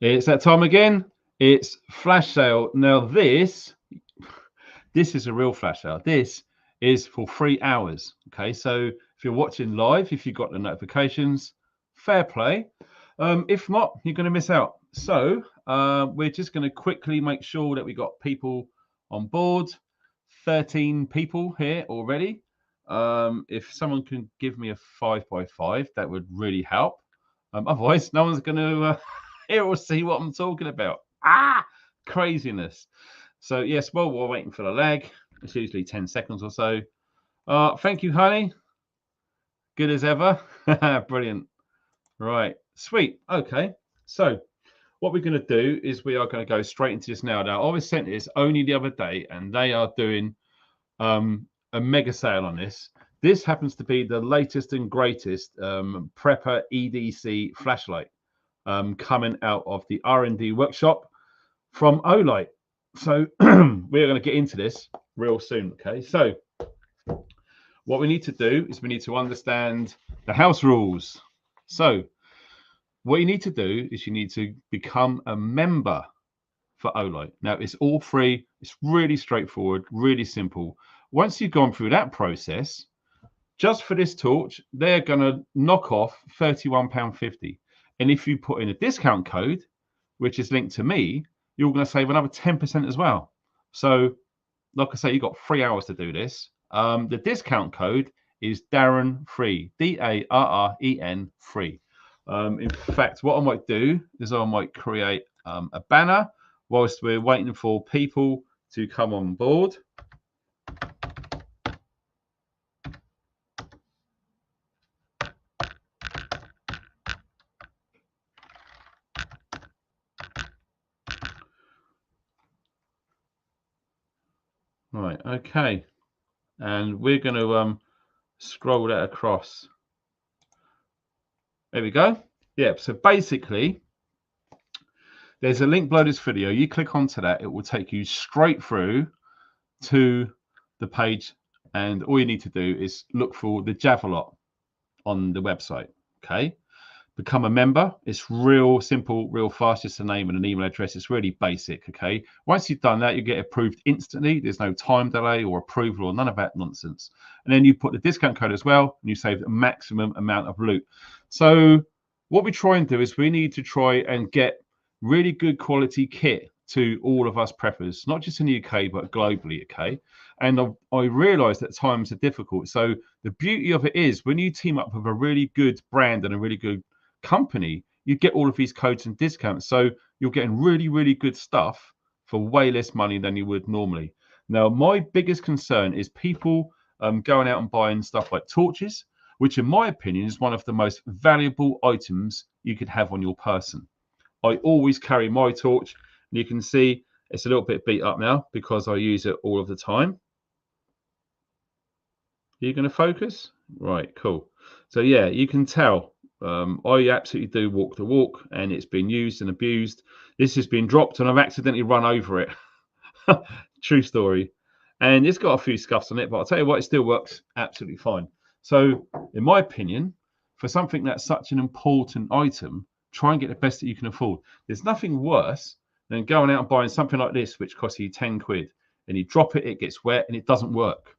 It's that time again. It's flash sale. Now this is a real flash sale. This is for 3 hours. Okay, so if you're watching live, if you've got the notifications, fair play. If not, you're going to miss out. So we're just going to quickly make sure that we got people on board. 13 people here already. If someone can give me a 5x5, that would really help. Otherwise, no one's going to hear or see what I'm talking about. Craziness. So yes, while we're waiting for the lag, it's usually 10 seconds or so. Thank you, honey. Good as ever. Brilliant. Right, sweet. Okay, so what we're going to do is we are going to go straight into this now. Now, I was sent this only the other day, and they are doing a mega sale on this. This happens to be the latest and greatest Prepper EDC flashlight coming out of the R&D workshop from Olight. So we're going to get into this real soon. Okay, so what we need to do is we need to understand the house rules. So what you need to do is you need to become a member for Olight. Now it's all free. It's really straightforward, really simple. Once you've gone through that process, just for this torch, they're going to knock off £31.50. And if you put in a discount code, which is linked to me, you're going to save another 10% as well. So, like I say, you've got 3 hours to do this. The discount code is Darren3, DARREN 3. In fact, what I might do is I might create a banner whilst we're waiting for people to come on board. Right, okay. And we're going to scroll that across. There we go. Yeah, so basically, there's a link below this video. You click onto that, it will take you straight through to the page. And all you need to do is look for the Javalot on the website. Okay. Become a member. It's real simple, real fast. Just a name and an email address. It's really basic. Okay. Once you've done that, you get approved instantly. There's no time delay or approval or none of that nonsense. And then you put the discount code as well, and you save the maximum amount of loot. So what we try and do is we need to try and get really good quality kit to all of us preppers, not just in the UK, but globally. Okay. And I realize that times are difficult. So the beauty of it is when you team up with a really good brand and a really good company, you get all of these codes and discounts. So you're getting really, really good stuff for way less money than you would normally. Now, my biggest concern is people going out and buying stuff like torches, which in my opinion is one of the most valuable items you could have on your person. I always carry my torch, and you can see it's a little bit beat up now because I use it all of the time. Are you going to focus? Right, cool. So yeah, you can tell I absolutely do walk the walk, and it's been used and abused. This has been dropped and I've accidentally run over it. True story. And it's got a few scuffs on it, but I'll tell you what, it still works absolutely fine. So in my opinion, for something that's such an important item, try and get the best that you can afford. There's nothing worse than going out and buying something like this, which costs you 10 quid, and you drop it, it gets wet, and it doesn't work.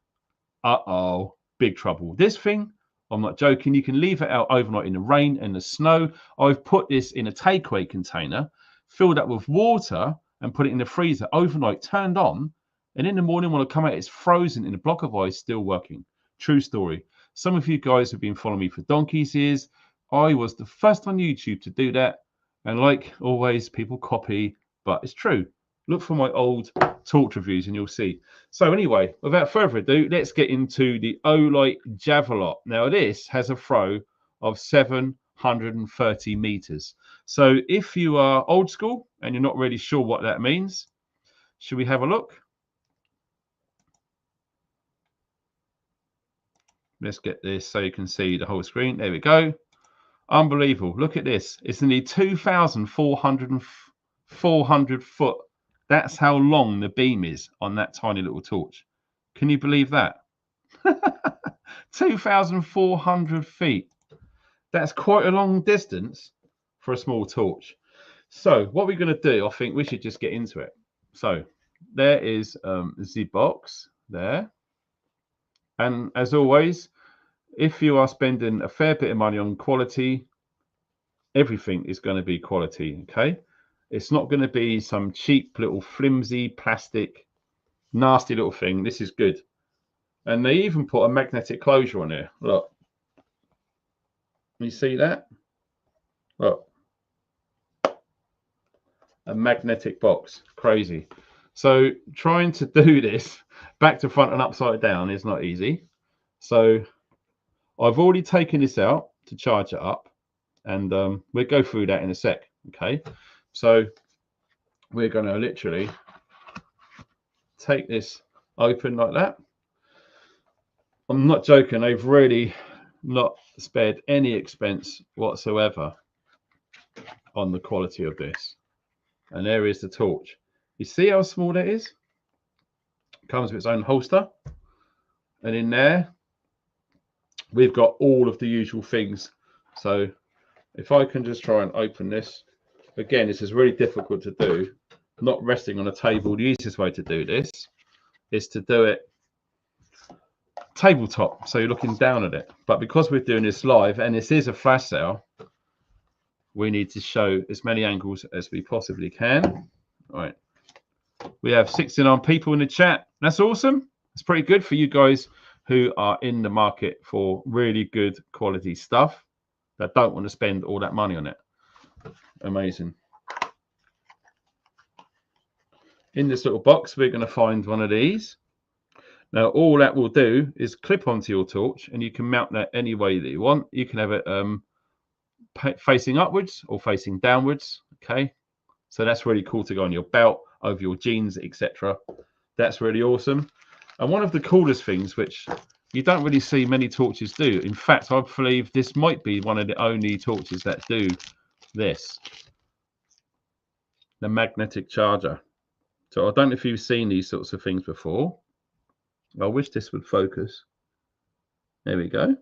Uh-oh, big trouble. This thing, I'm not joking, you can leave it out overnight in the rain and the snow. I've put this in a takeaway container, filled up with water, and put it in the freezer overnight, turned on, and in the morning when I come out, it's frozen in a block of ice, still working. True story. Some of you guys have been following me for donkey's years. I was the first on YouTube to do that, and like always, people copy, but it's true. Look for my old torch reviews and you'll see. So anyway, without further ado, let's get into the Olight Javelot. Now this has a throw of 730 meters. So if you are old school and you're not really sure what that means, should we have a look? Let's get this so you can see the whole screen. There we go. Unbelievable. Look at this. It's nearly 2,400 foot. That's how long the beam is on that tiny little torch. Can you believe that? 2,400 feet. That's quite a long distance for a small torch. So what we're going to do, I think we should just get into it. So there is the box there. And as always, if you are spending a fair bit of money on quality, everything is going to be quality, okay? It's not going to be some cheap little flimsy plastic, nasty little thing. This is good. And they even put a magnetic closure on here. Look. You see that? Look. A magnetic box. Crazy. So trying to do this back to front and upside down is not easy. So I've already taken this out to charge it up, and we'll go through that in a sec. Okay, so we're going to literally take this open like that. I'm not joking, they've really not spared any expense whatsoever on the quality of this. And there is the torch. You see how small that is? It comes with its own holster, and in there we've got all of the usual things. So if I can just try and open this again, this is really difficult to do, not resting on a table. The easiest way to do this is to do it tabletop, so you're looking down at it. But because we're doing this live and this is a flash sale, we need to show as many angles as we possibly can. All right, we have 69 people in the chat. That's awesome. It's pretty good for you guys who are in the market for really good quality stuff that don't want to spend all that money on it. Amazing. In this little box, we're going to find one of these. Now, all that will do is clip onto your torch, and you can mount that any way that you want. You can have it facing upwards or facing downwards. Okay, so that's really cool to go on your belt, over your jeans, etc. That's really awesome. And one of the coolest things, which you don't really see many torches do, in fact, I believe this might be one of the only torches that do this, the magnetic charger. So I don't know if you've seen these sorts of things before. I wish this would focus. There we go.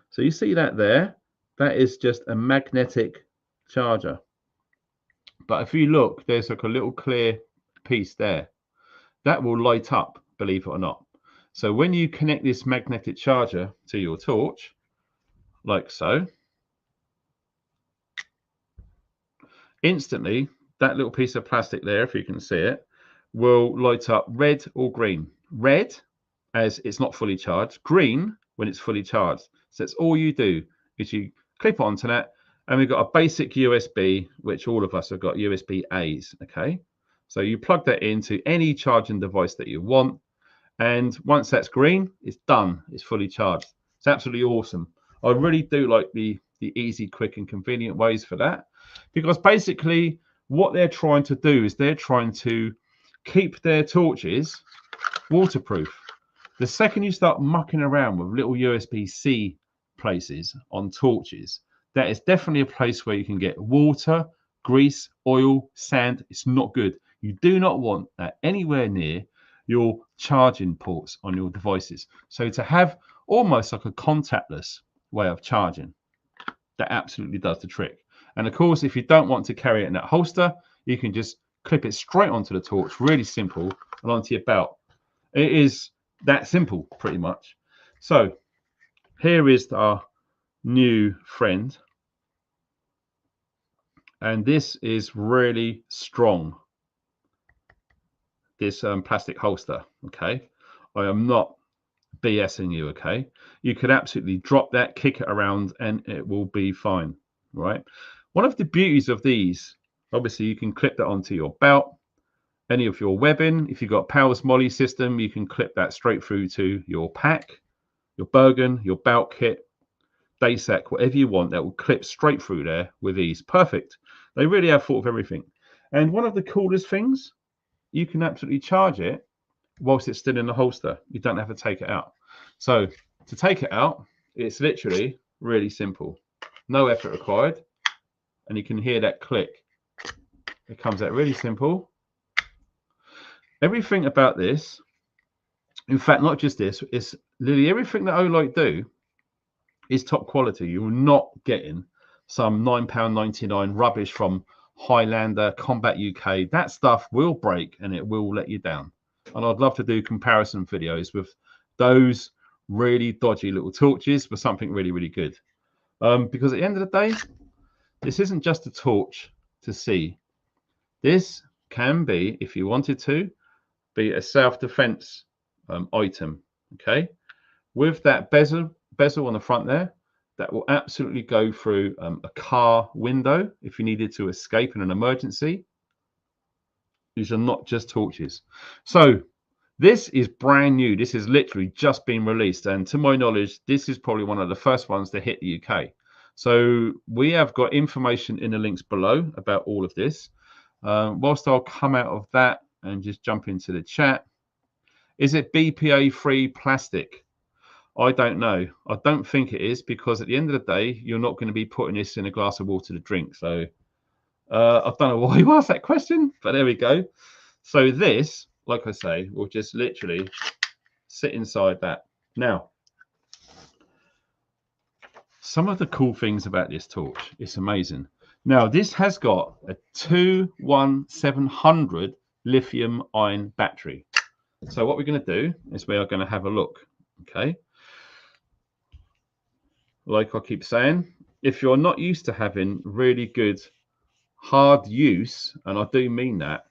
So you see that there? That is just a magnetic charger. But if you look, there's like a little clear piece there. That will light up, believe it or not. So when you connect this magnetic charger to your torch, like so, instantly, that little piece of plastic there, if you can see it, will light up red or green. Red, as it's not fully charged. Green, when it's fully charged. So that's all you do, is you clip onto that, and we've got a basic USB, which all of us have got USB-As, okay? So you plug that into any charging device that you want, and once that's green, it's done. It's fully charged. It's absolutely awesome. I really do like the easy, quick, and convenient ways for that, because basically what they're trying to do is they're trying to keep their torches waterproof. The second you start mucking around with little USB-C places on torches, that is definitely a place where you can get water, grease, oil, sand. It's not good. You do not want that anywhere near your charging ports on your devices. So to have almost like a contactless way of charging, that absolutely does the trick. And of course, if you don't want to carry it in that holster, you can just clip it straight onto the torch, really simple, and onto your belt. It is that simple, pretty much. So here is our new friend, and this is really strong, this plastic holster. Okay, I am not BSing you. Okay, you could absolutely drop that, kick it around, and it will be fine. Right, one of the beauties of these, obviously you can clip that onto your belt, any of your webbing. If you've got Powers Molly system, you can clip that straight through to your pack, your Bergen, your belt kit, day sack, whatever you want, that will clip straight through there with ease. Perfect. They really have thought of everything. And one of the coolest things, you can absolutely charge it whilst it's still in the holster. You don't have to take it out. So to take it out, it's literally really simple. No effort required. And you can hear that click. It comes out really simple. Everything about this, in fact, not just this, it's literally everything that Olight do is top quality. You're not getting some £9.99 rubbish from Highlander, Combat UK, that stuff will break and it will let you down. And I'd love to do comparison videos with those really dodgy little torches for something really, really good. Because at the end of the day, this isn't just a torch to see. This can be, if you wanted to, be a self-defense item, okay? With that bezel on the front there, that will absolutely go through a car window if you needed to escape in an emergency. These are not just torches. So this is brand new. This is literally just been released. And to my knowledge, this is probably one of the first ones to hit the UK. So we have got information in the links below about all of this. Whilst I'll come out of that and just jump into the chat. Is it BPA-free plastic? I don't know. I don't think it is, because at the end of the day, you're not going to be putting this in a glass of water to drink. So I don't know why you asked that question, but there we go. So this, like I say, will just literally sit inside that. Now, some of the cool things about this torch, it's amazing. Now, this has got a 21700 lithium ion battery. So what we're going to do is we are going to have a look, okay? Like I keep saying, if you're not used to having really good hard use, and I do mean that,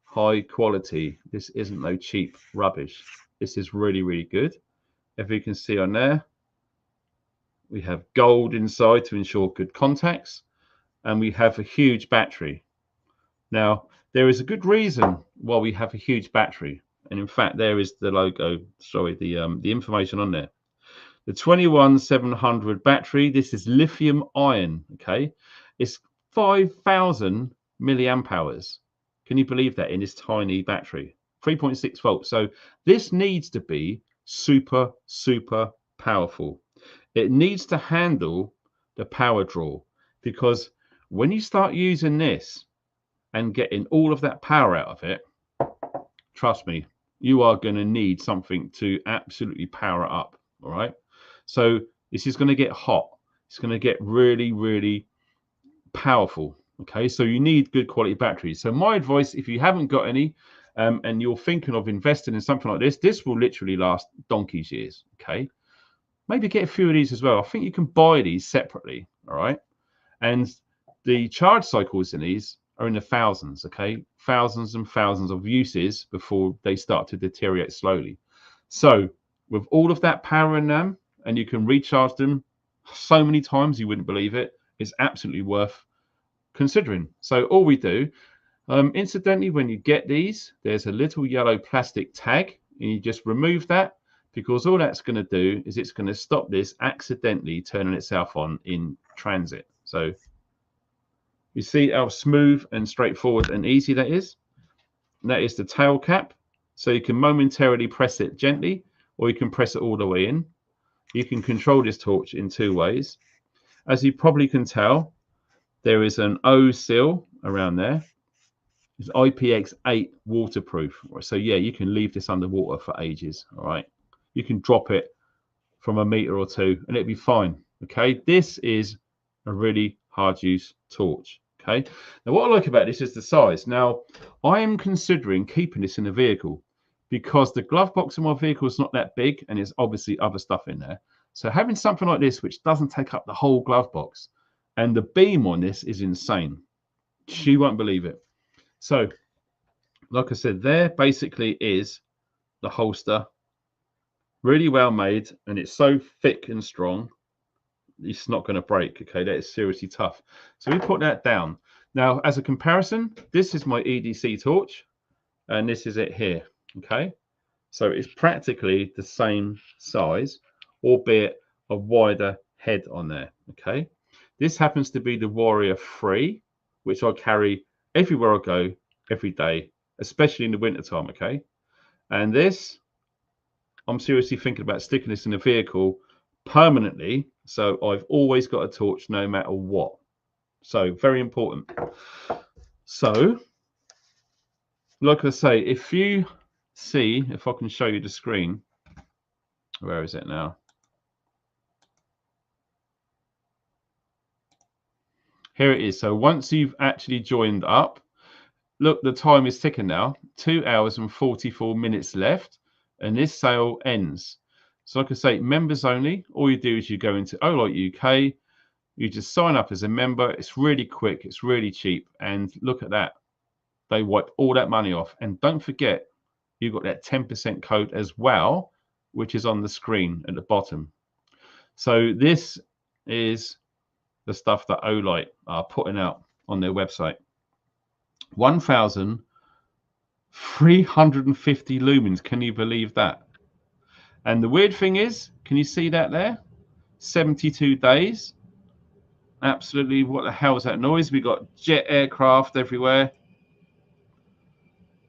high quality, this isn't no cheap rubbish. This is really, really good. If you can see on there, we have gold inside to ensure good contacts, and we have a huge battery. Now, there is a good reason why we have a huge battery, and in fact, there is the logo, sorry, the information on there. The 21700 battery, this is lithium ion, okay? It's 5,000 milliamp hours. Can you believe that, in this tiny battery? 3.6 volts. So this needs to be super, super powerful. It needs to handle the power draw, because when you start using this and getting all of that power out of it, trust me, you are going to need something to absolutely power it up, all right? So this is going to get hot. It's going to get really, really powerful, okay? So you need good quality batteries. So my advice, if you haven't got any and you're thinking of investing in something like this will literally last donkey's years, okay? Maybe get a few of these as well. I think you can buy these separately, all right? And the charge cycles in these are in the thousands, okay? Thousands and thousands of uses before they start to deteriorate slowly. So with all of that power in them, and you can recharge them so many times you wouldn't believe it, it's absolutely worth considering. So all we do, incidentally, when you get these, there's a little yellow plastic tag, and you just remove that, because all that's going to do is it's going to stop this accidentally turning itself on in transit. So you see how smooth and straightforward and easy that is? And that is the tail cap. So you can momentarily press it gently, or you can press it all the way in. You can control this torch in two ways. As you probably can tell, there is an O seal around there. It's IPX8 waterproof. So yeah, you can leave this underwater for ages, all right? You can drop it from a meter or two and it'll be fine, okay? This is a really hard use torch, okay? Now what I like about this is the size. Now, I am considering keeping this in the vehicle, because the glove box in my vehicle is not that big and there's obviously other stuff in there. So having something like this, which doesn't take up the whole glove box, and the beam on this is insane. She won't believe it. So, like I said, there basically is the holster. Really well made, and it's so thick and strong, it's not going to break, okay? That is seriously tough. So we put that down. Now, as a comparison, this is my EDC torch, and this is it here. Okay, so it's practically the same size, albeit a wider head on there. Okay, this happens to be the Warrior 3, which I carry everywhere I go, every day, especially in the winter time. Okay, and this, I'm seriously thinking about sticking this in the vehicle permanently, so I've always got a torch no matter what. So very important. So like I say, if you see, if I can show you the screen, where is it now? Here it is. So once you've actually joined up, look, the time is ticking now. 2 hours and 44 minutes left, and this sale ends. So like I say, members only. All you do is you go into Olight UK, you just sign up as a member. It's really quick, it's really cheap, and look at that. They wipe all that money off. And don't forget, you've got that 10% code as well, which is on the screen at the bottom. So this is the stuff that Olight are putting out on their website. 1,350 lumens. Can you believe that? And the weird thing is, can you see that there? 72 days. Absolutely, what the hell is that noise? We've got jet aircraft everywhere.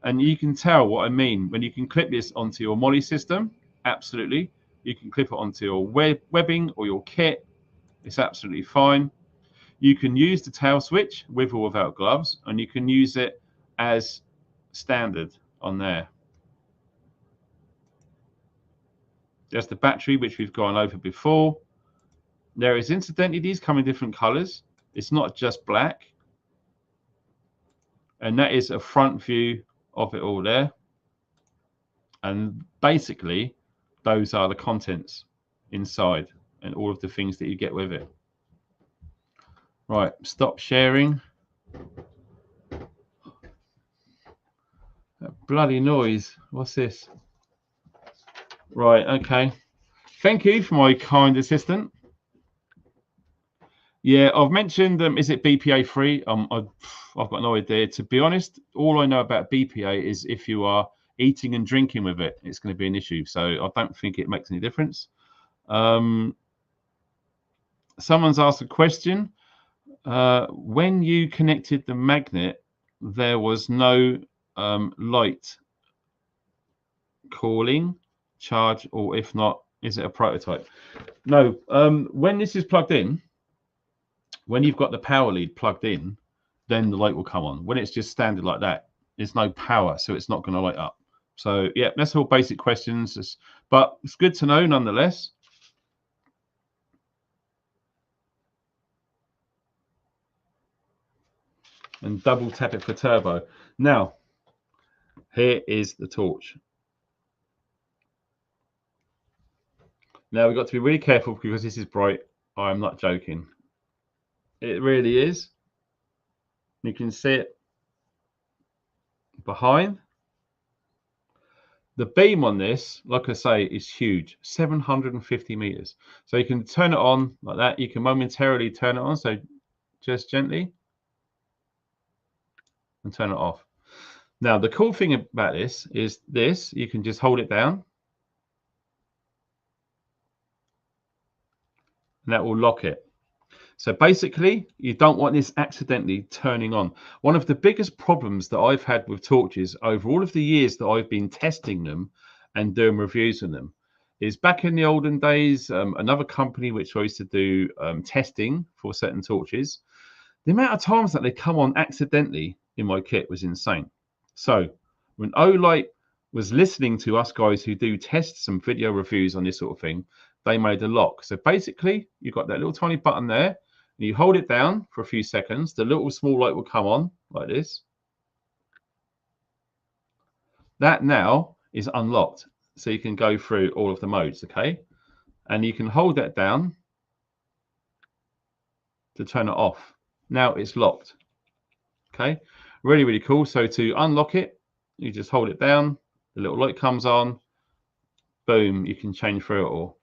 And you can tell what I mean when you can clip this onto your molly system. Absolutely. You can clip it onto your webbing or your kit. It's absolutely fine. You can use the tail switch with or without gloves, and you can use it as standard on there. There's the battery, which we've gone over before. There is, incidentally, these come in different colors. It's not just black. And that is a front view of it all there. And basically, those are the contents inside and all of the things that you get with it. Right, stop sharing. That bloody noise. What's this? Right, okay. Thank you for my kind assistant. Yeah, I've mentioned, is it BPA free? I've got no idea. To be honest, all I know about BPA is if you are eating and drinking with it, it's going to be an issue. So I don't think it makes any difference. Someone's asked a question. When you connected the magnet, there was no light calling charge, or if not, is it a prototype? No. When this is plugged in, when you've got the power lead plugged in, then the light will come on. When it's just standard like that, there's no power, so it's not going to light up. So yeah, that's all basic questions, but it's good to know nonetheless. And double tap it for turbo. Now, here is the torch. Now we've got to be really careful because this is bright. I'm not joking. It really is. You can see it behind. The beam on this, like I say, is huge, 750 meters. So you can turn it on like that. You can momentarily turn it on, so just gently, and turn it off. Now, the cool thing about this is this, you can just hold it down, and that will lock it. So basically, you don't want this accidentally turning on. One of the biggest problems that I've had with torches over all of the years that I've been testing them and doing reviews on them is back in the olden days, another company which I used to do testing for certain torches, the amount of times that they come on accidentally in my kit was insane. So when Olight was listening to us guys who do tests and video reviews on this sort of thing, they made a lock. So basically, you've got that little tiny button there, and you hold it down for a few seconds. The little small light will come on like this. That now is unlocked, so you can go through all of the modes, okay? And you can hold that down to turn it off. Now it's locked, okay? Really, really cool. So to unlock it, you just hold it down, the little light comes on, boom, you can change through it all.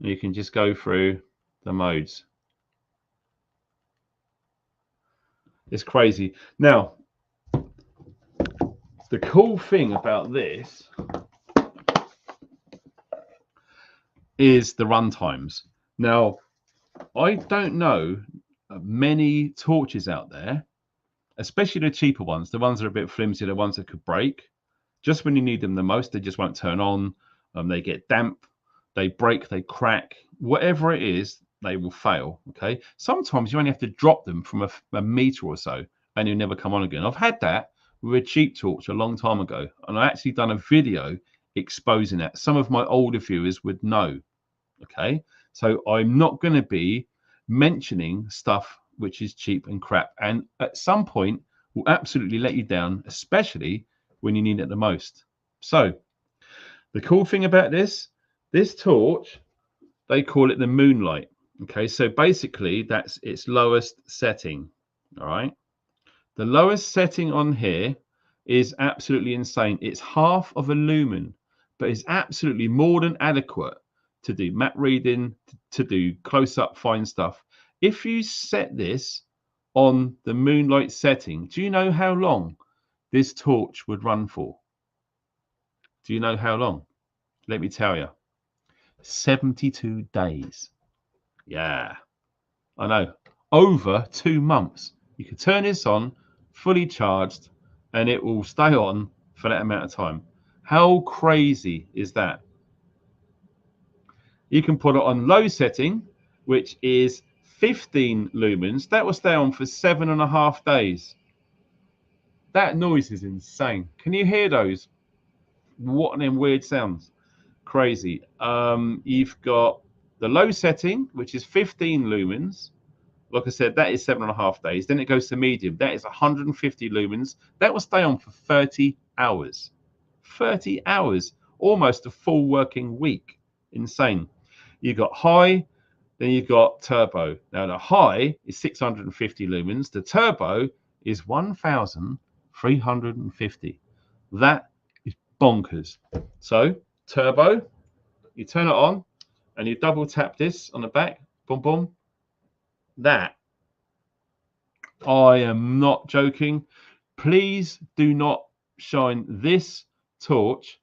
You can just go through the modes. It's crazy. Now, the cool thing about this is the run times. Now, I don't know many torches out there, especially the cheaper ones, the ones that are a bit flimsy, the ones that could break. Just when you need them the most, they just won't turn on. They get damp, they break, they crack, whatever it is, they will fail, okay? Sometimes you only have to drop them from a meter or so and you'll never come on again. I've had that with a cheap torch a long time ago, and I actually done a video exposing that. Some of my older viewers would know, okay? So I'm not going to be mentioning stuff which is cheap and crap, and at some point will absolutely let you down, especially when you need it the most. So the cool thing about this torch, they call it the Moonlight. Okay, so basically that's its lowest setting. All right, the lowest setting on here is absolutely insane. It's half of a lumen, but it's absolutely more than adequate to do map reading, to do close-up fine stuff. If you set this on the Moonlight setting, do you know how long this torch would run for? Do you know how long? Let me tell you. 72 days. Yeah, I know. Over 2 months. You can turn this on fully charged and it will stay on for that amount of time. How crazy is that? You can put it on low setting, which is 15 lumens. That will stay on for 7.5 days. That noise is insane. Can you hear those? What them weird sounds? Crazy. You've got the low setting, which is 15 lumens. Like I said, that is 7.5 days. Then it goes to medium. That is 150 lumens. That will stay on for 30 hours. 30 hours. Almost a full working week. Insane. You've got high, then you've got turbo. Now, the high is 650 lumens. The turbo is 1,350. That is bonkers. So, turbo, you turn it on, and you double tap this on the back. Boom, boom. That, I am not joking. Please do not shine this torch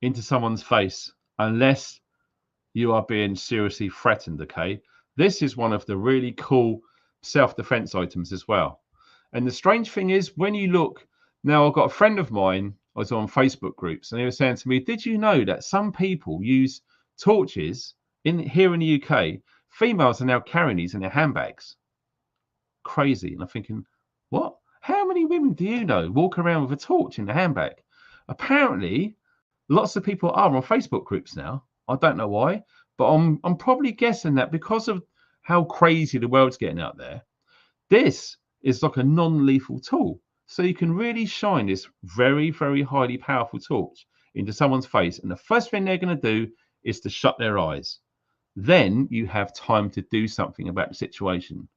into someone's face unless you are being seriously threatened. Okay, this is one of the really cool self-defense items as well. And the strange thing is, when you look now, I've got a friend of mine, I was on Facebook groups, and he was saying to me, did you know that some people use torches here in the UK? Females are now carrying these in their handbags. Crazy. And I'm thinking, what? How many women do you know walk around with a torch in their handbag? Apparently lots of people are on Facebook groups now. I don't know why, but I'm probably guessing that because of how crazy the world's getting out there, this is like a non-lethal tool. So you can really shine this very, very highly powerful torch into someone's face. And the first thing they're going to do is to shut their eyes. Then you have time to do something about the situation.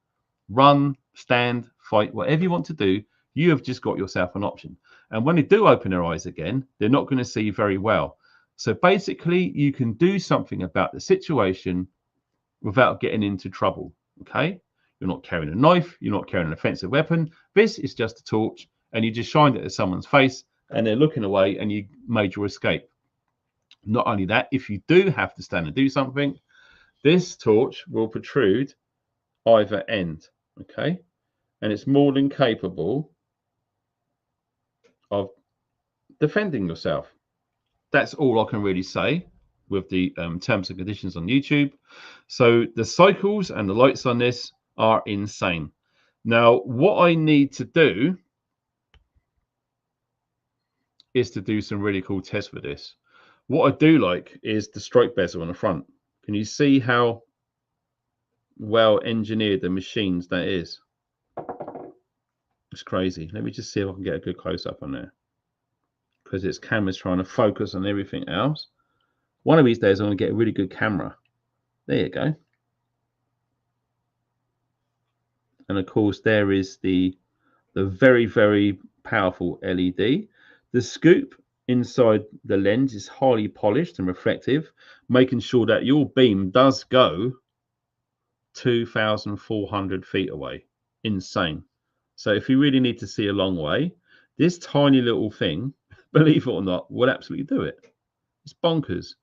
Run, stand, fight, whatever you want to do, you have just got yourself an option. And when they do open their eyes again, they're not going to see very well. So basically, you can do something about the situation without getting into trouble. Okay? You're not carrying a knife. You're not carrying an offensive weapon. This is just a torch, and you just shined it at someone's face, and they're looking away, and you made your escape. Not only that, if you do have to stand and do something, this torch will protrude either end. Okay? And it's more than capable of defending yourself. That's all I can really say with the terms and conditions on YouTube. So the cycles and the lights on this are insane. Now, what I need to do is to do some really cool tests with this. What I do like is the strike bezel on the front. Can you see how well engineered the machines that is? It's crazy. Let me just see if I can get a good close-up on there, because its camera's trying to focus on everything else. One of these days, I'm going to get a really good camera. There you go. And of course, there is the very, very powerful LED. The scoop inside the lens is highly polished and reflective, making sure that your beam does go 2,400 feet away. Insane. So if you really need to see a long way, this tiny little thing, believe it or not, will absolutely do it. It's bonkers.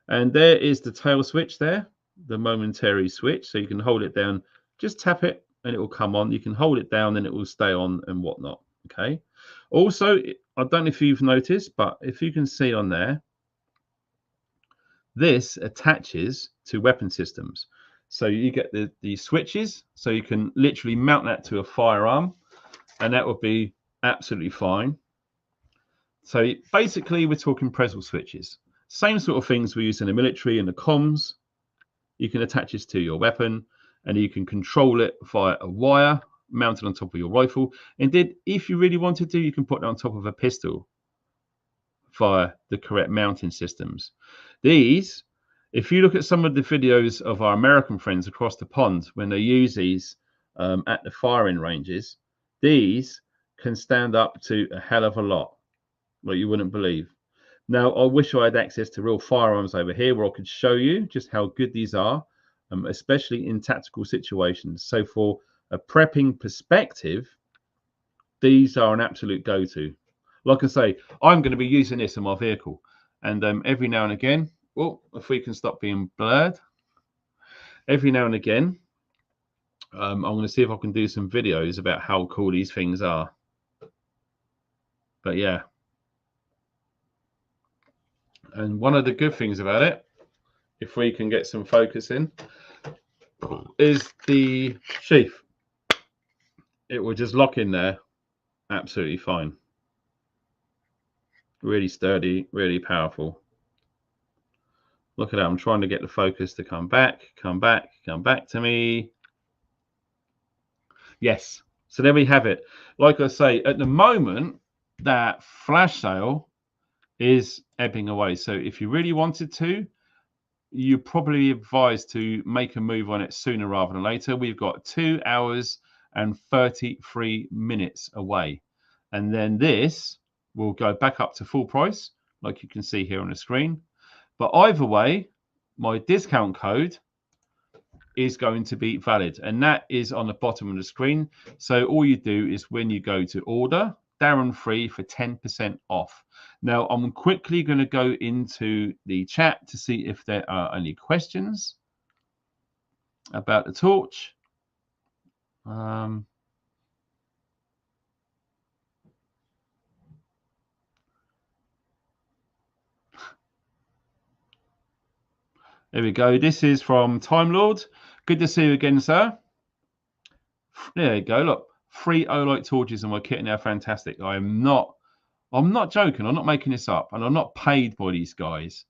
And there is the tail switch there, the momentary switch. So you can hold it down, just tap it and it will come on. You can hold it down and it will stay on and whatnot. Okay. Also, I don't know if you've noticed, but if you can see on there, this attaches to weapon systems. So you get the switches, so you can literally mount that to a firearm, and that would be absolutely fine. So basically, we're talking Presel switches. Same sort of things we use in the military and the comms. you can attach this to your weapon, and you can control it via a wire mounted on top of your rifle. Indeed, if you really wanted to, you can put it on top of a pistol via the correct mounting systems. These, if you look at some of the videos of our American friends across the pond when they use these at the firing ranges, these can stand up to a hell of a lot, like you wouldn't believe. Now, I wish I had access to real firearms over here where I could show you just how good these are, especially in tactical situations. So for a prepping perspective, these are an absolute go-to. Like I say, I'm going to be using this in my vehicle, and every now and again, well, if we can stop being blurred, every now and again, I'm going to see if I can do some videos about how cool these things are. But yeah, and one of the good things about it, if we can get some focus in, is the sheath. It will just lock in there absolutely fine. Really sturdy, really powerful. Look at that. I'm trying to get the focus to come back to me. Yes. So there we have it. Like I say, at the moment, that flash sale is ebbing away. So if you really wanted to, you probably advised to make a move on it sooner rather than later. We've got 2 hours and 33 minutes away. And then this will go back up to full price, like you can see here on the screen. But either way, my discount code is going to be valid, and that is on the bottom of the screen. So all you do is when you go to order, Darren Free for 10% off. Now, I'm quickly going to go into the chat to see if there are any questions about the torch. There we go. This is from Time Lord. Good to see you again, sir. There you go. Look, 3 Olight torches in my kit, and they're fantastic. I'm not joking. I'm not making this up, and I'm not paid by these guys.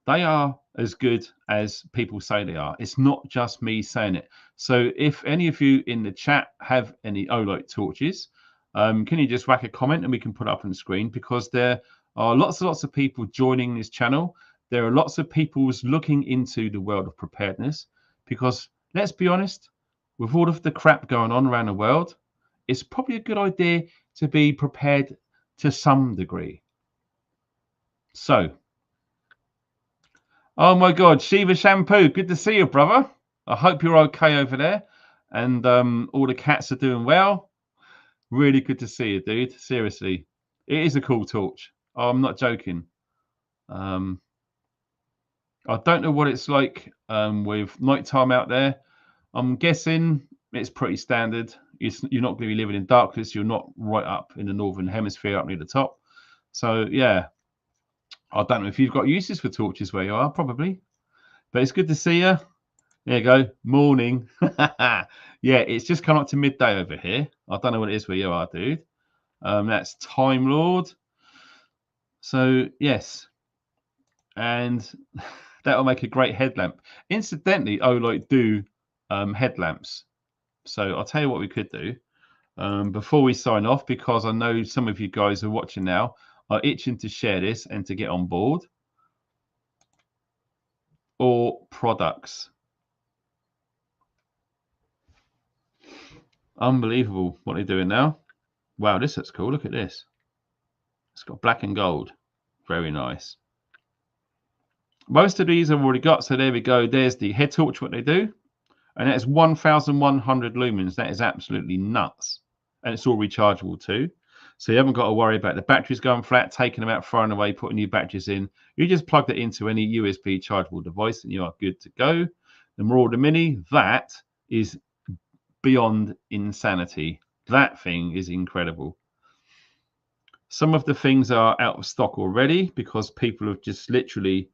They are as good as people say they are. It's not just me saying it. So if any of you in the chat have any Olight torches, can you just whack a comment and we can put it up on the screen, because there are lots and lots of people joining this channel. There are lots of people looking into the world of preparedness, because let's be honest, with all of the crap going on around the world, it's probably a good idea to be prepared to some degree. So, oh my God, Shiva Shampoo, good to see you, brother. I hope you're okay over there, and all the cats are doing well. Really good to see you, dude. Seriously, it is a cool torch. I'm not joking. I don't know what it's like with nighttime out there. I'm guessing it's pretty standard. You're not going to be living in darkness. You're not right up in the northern hemisphere, up near the top. So yeah, I don't know if you've got uses for torches where you are, probably. But it's good to see you. There you go. Morning. Yeah, it's just come up to midday over here. I don't know what it is where you are, dude. That's Time Lord. So yes, and that'll make a great headlamp. Incidentally, Olight do headlamps. So I'll tell you what we could do before we sign off, because I know some of you guys are watching now are itching to share this and to get on board. Or products. Unbelievable what they're doing now. Wow, this looks cool. Look at this. It's got black and gold. Very nice. Most of these I've already got, so there we go. There's the head torch, what they do, and that is 1,100 lumens. That is absolutely nuts, and it's all rechargeable too. So you haven't got to worry about the batteries going flat, taking them out, throwing away, putting new batteries in. You just plug that into any USB chargeable device, and you are good to go. The Marauder Mini, that is beyond insanity. That thing is incredible. Some of the things are out of stock already because people have just literally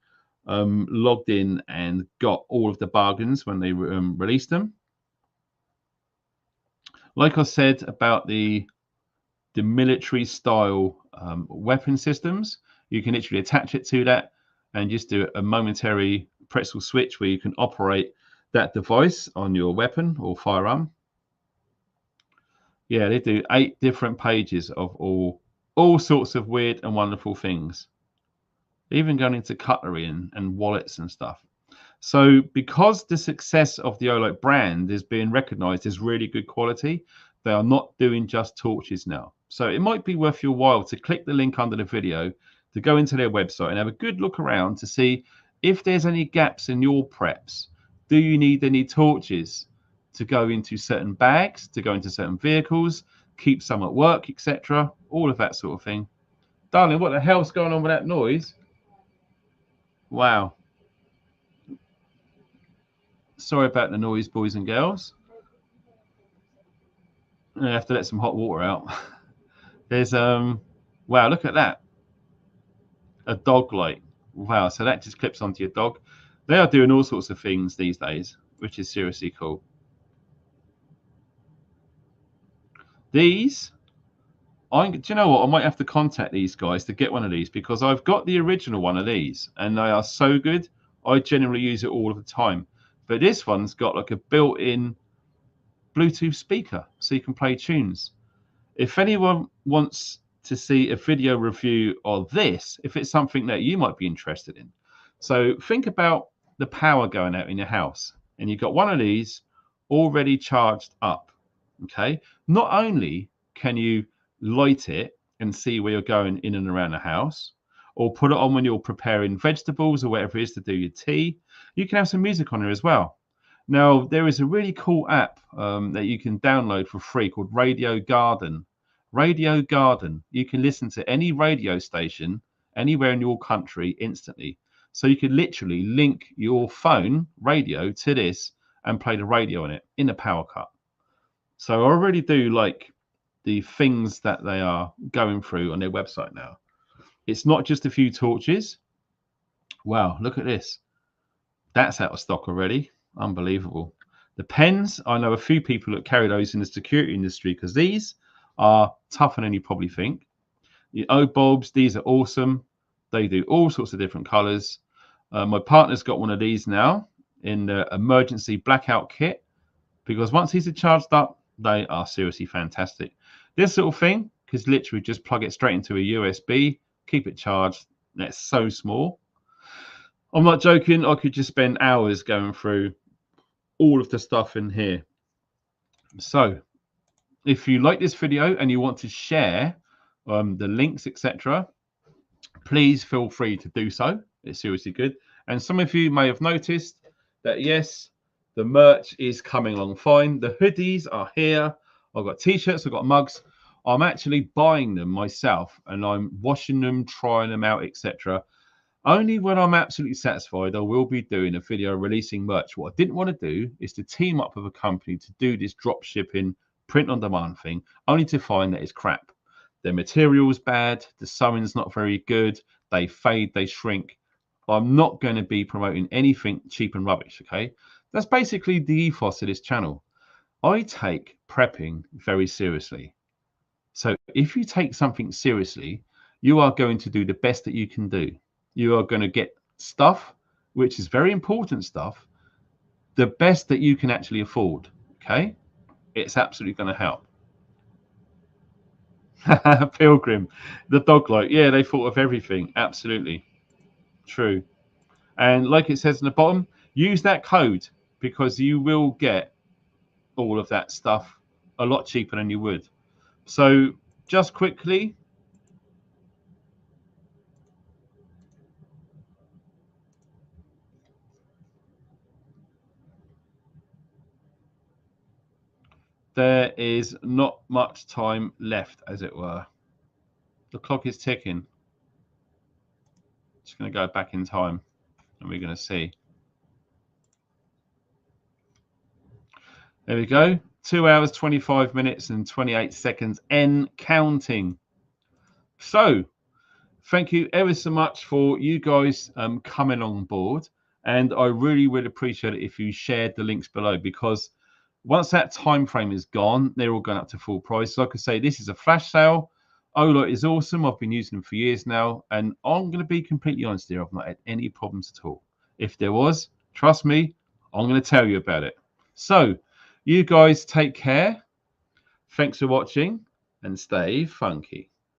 logged in and got all of the bargains when they released them. Like I said about the military style weapon systems, you can literally attach it to that and just do a momentary pretzel switch where you can operate that device on your weapon or firearm. Yeah, they do 8 different pages of all sorts of weird and wonderful things, even going into cutlery and wallets and stuff. So because the success of the Olight brand is being recognized as really good quality, they are not doing just torches now. So it might be worth your while to click the link under the video to go into their website and have a good look around to see if there's any gaps in your preps. Do you need any torches to go into certain bags, to go into certain vehicles, keep some at work, etc.? All of that sort of thing. Darling, what the hell's going on with that noise? Wow. Sorry about the noise, boys and girls. I have to let some hot water out. There's wow, look at that. A dog light. Wow, so that just clips onto your dog. They are doing all sorts of things these days, which is seriously cool. These, do you know what? I might have to contact these guys to get one of these because I've got the original one of these and they are so good. I generally use it all of the time. But this one's got like a built-in Bluetooth speaker so you can play tunes. If anyone wants to see a video review of this, if it's something that you might be interested in. So think about the power going out in your house and you've got one of these already charged up. Okay, not only can you light it and see where you're going in and around the house, or put it on when you're preparing vegetables or whatever it is to do your tea, you can have some music on there as well. Now, there is a really cool app that you can download for free called Radio Garden. Radio Garden, you can listen to any radio station anywhere in your country instantly. So you can literally link your phone radio to this and play the radio on it in a power cut. So I really do like the things that they are going through on their website now. It's not just a few torches. Wow, look at this. That's out of stock already. Unbelievable. The pens, I know a few people that carry those in the security industry because these are tougher than you probably think. The O-bulbs, these are awesome. They do all sorts of different colors. My partner's got one of these now in the emergency blackout kit because once these are charged up, they are seriously fantastic. This little thing, because literally just plug it straight into a USB, keep it charged. That's so small. I'm not joking. I could just spend hours going through all of the stuff in here. So if you like this video and you want to share the links, etc., please feel free to do so. It's seriously good. And some of you may have noticed that, yes, the merch is coming along fine. The hoodies are here. I've got t-shirts, I've got mugs. I'm actually buying them myself and I'm washing them, trying them out, etc. Only when I'm absolutely satisfied, I will be doing a video releasing merch. What I didn't want to do is to team up with a company to do this drop shipping, print on demand thing, only to find that it's crap. The material's bad, the sewing's not very good, they fade, they shrink. I'm not going to be promoting anything cheap and rubbish, okay? That's basically the ethos of this channel. I take prepping very seriously. So if you take something seriously, you are going to do the best that you can do. You are going to get stuff, which is very important stuff, the best that you can actually afford, okay? It's absolutely going to help. Pilgrim, the dog light. Yeah, they thought of everything. Absolutely. True. And like it says in the bottom, use that code because you will get all of that stuff a lot cheaper than you would. So just quickly, there is not much time left, as it were. The clock is ticking. Just going to go back in time and we're going to see. There we go. 2 hours, 25 minutes and 28 seconds and counting. So thank you ever so much for you guys coming on board. And I really would appreciate it if you shared the links below, because once that time frame is gone, they're all going up to full price. Like I say, this is a flash sale. Olight is awesome. I've been using them for years now. And I'm going to be completely honest here. I've not had any problems at all. If there was, trust me, I'm going to tell you about it. So you guys take care. Thanks for watching and stay funky.